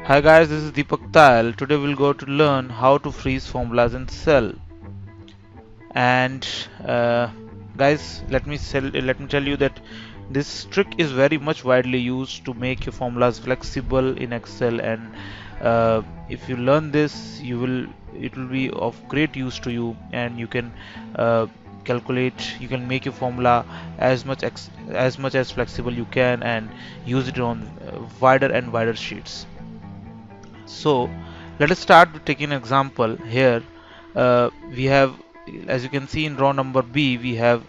Hi guys, this is Deepak Tal. Today we'll go to learn how to freeze formulas in Cell. And guys, let me tell you that this trick is very much widely used to make your formulas flexible in Excel. And if you learn this, it will be of great use to you, and you can uh, you can make your formula as much as flexible you can, and use it on wider and wider sheets. So let us start with taking an example here. We have, as you can see in row number B, we have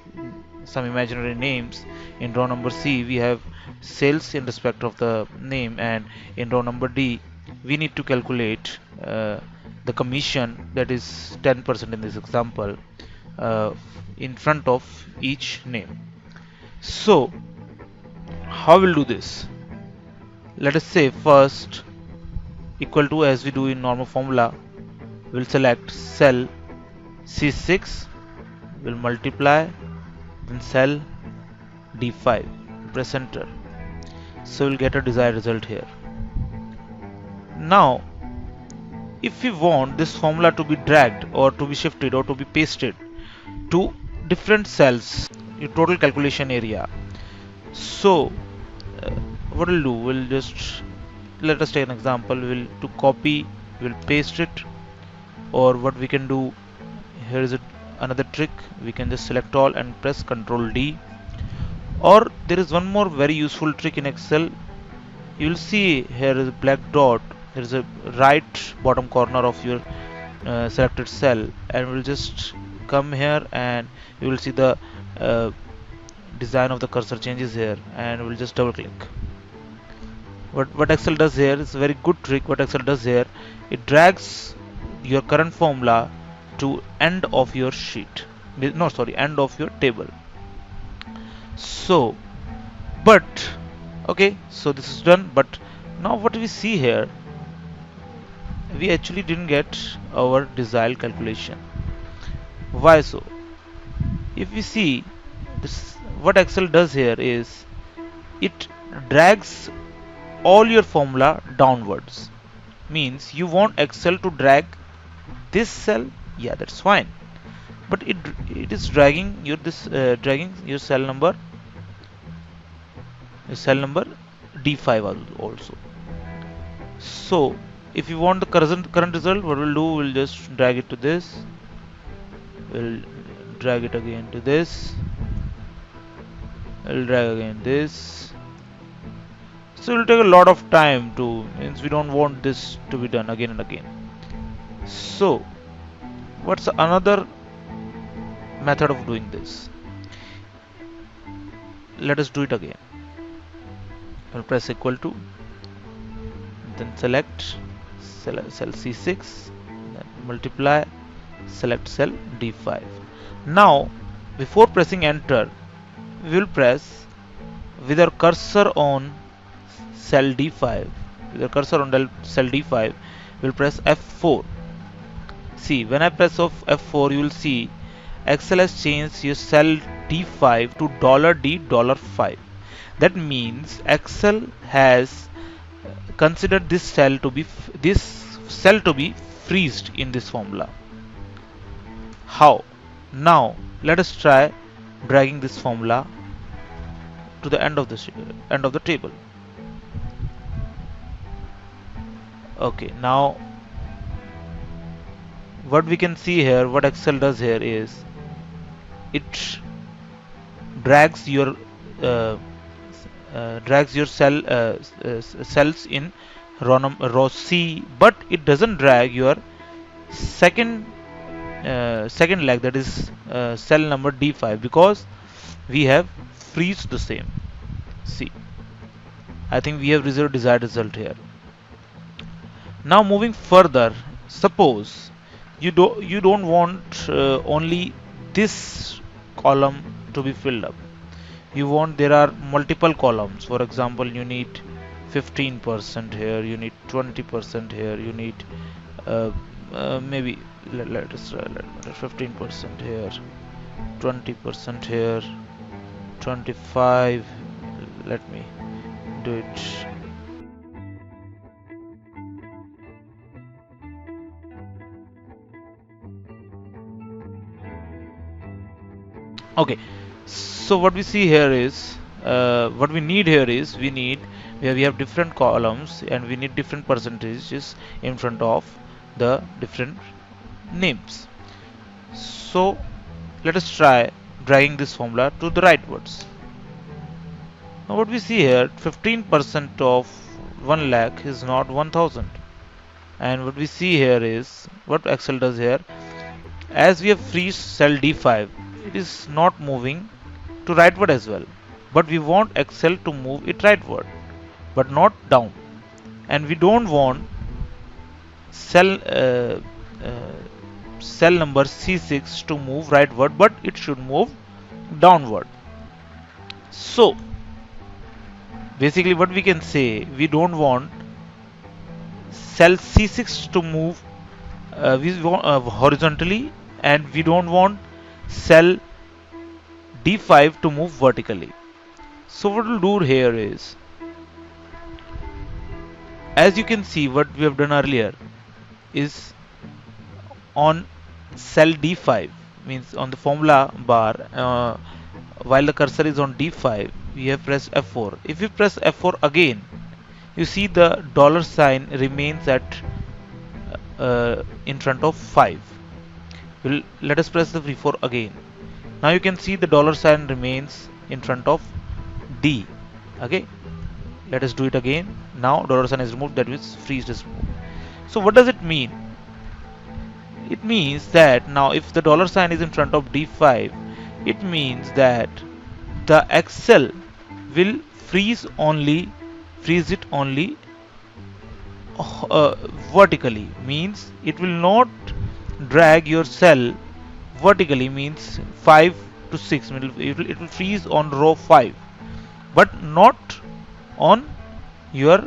some imaginary names. In row number C, we have sales in respect of the name, and in row number D, we need to calculate the commission, that is 10% in this example, uh, in front of each name. So how we'll do this? Let us say first equal to, as we do in normal formula, we'll select cell C6, we'll multiply, then cell D5, press enter. So we'll get a desired result here. Now, if we want this formula to be dragged or to be shifted or to be pasted to different cells, your total calculation area. So, uh, what we'll do, we'll just let us take an example. We'll to copy, we'll paste it, or what we can do here is another trick. We can just select all and press Ctrl D. Or there is one more very useful trick in Excel. You will see here is a black dot. There is a right bottom corner of your selected cell, and we'll just come here and you will see the uh, design of the cursor changes here, and we'll just double click. What Excel does here is a very good trick. What Excel does here, it drags your current formula to end of your sheet. No, sorry, end of your table. So, but okay, so this is done. But now what we see here, we actually didn't get our desired calculation. Why so? If we see this, what Excel does here is it drags all your formula downwards. Means you want Excel to drag this cell, yeah, that's fine. But it is dragging your cell number D5 also. So if you want the current result, what we'll do, we'll just drag it to this. We'll drag it again to this. We'll drag again this. So it will take a lot of time to, means we don't want this to be done again and again. So what's another method of doing this? Let us do it again. I'll press equal to, then select cell C6, then multiply, select cell D5. Now, before pressing enter, we will press with our cursor on cell D5. With our cursor on cell D5, we'll press F4. See, when I press of F4, you will see Excel has changed your cell D5 to $D$5. That means Excel has considered this cell to be freezed in this formula. How? Now let us try dragging this formula to the end of the table. Okay, now what we can see here, what Excel does here is it drags your uh, cells in row C, but it doesn't drag your second second leg, that is cell number D5, because we have freezed the same. See, I think we have reserved desired result here. Now moving further, suppose you don't want only this column to be filled up. You want there are multiple columns. For example, you need 15% here, you need 20% here, you need maybe let us try 15% here, 20% here, 25. Let me do it. Okay, so what we see here is what we need here is we have different columns and we need different percentages in front of the different names. So let us try dragging this formula to the rightwards. Now what we see here, 15% of 1 lakh is not 1000. And what we see here is what Excel does here. As we have freeze cell D5, it is not moving to rightward as well. But we want Excel to move it rightward, but not down. And we don't want cell uh, cell number C6 to move rightward, but it should move downward. So basically what we can say, we don't want cell C6 to move horizontally, and we don't want cell D5 to move vertically. So what we'll do here is, as you can see what we have done earlier is on cell D5, means on the formula bar, while the cursor is on D5 we have pressed F4. If we press F4 again, you see the dollar sign remains at in front of 5. Let us press the F4 again. Now you can see the dollar sign remains in front of D. Okay, let us do it again. Now dollar sign is removed, that means freeze is removed. So what does it mean? It means that now if the dollar sign is in front of D5, it means that the Excel will freeze it only vertically, means it will not drag your cell vertically, means 5 to 6, it will freeze on row 5 but not on your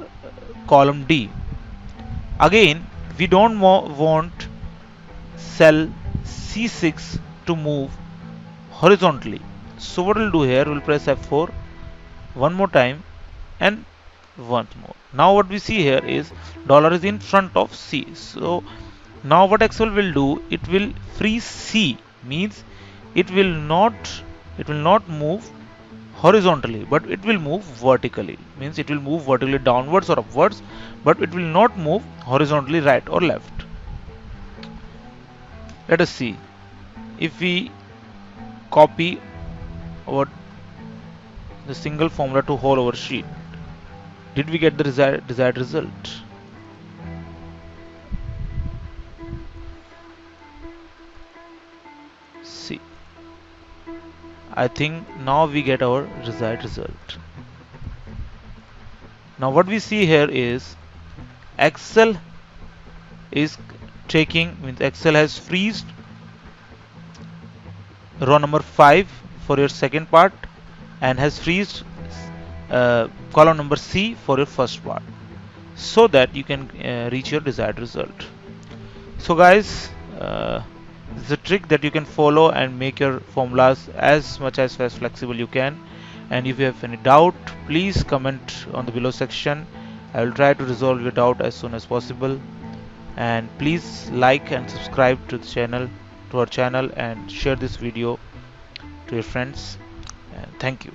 column D. Again, we don't want cell C6 to move horizontally. So what we'll do here, we'll press F4 one more time and once more. Now what we see here is dollar is in front of C. So now what Excel will do, it will freeze C, means it will not move horizontally, but it will move vertically, means it will move vertically downwards or upwards, but it will not move horizontally right or left. Let us see if we copy our the single formula to whole over sheet, did we get the desired result? See, I think now we get our desired result. Now what we see here is Excel is means Excel has freezed row number 5 for your second part and has freezed column number C for your first part, so that you can reach your desired result. So guys, it's a trick that you can follow and make your formulas as much as flexible you can. And if you have any doubt, please comment on the below section. I will try to resolve your doubt as soon as possible. And please like and subscribe to the channel, to our channel, and share this video to your friends. And thank you.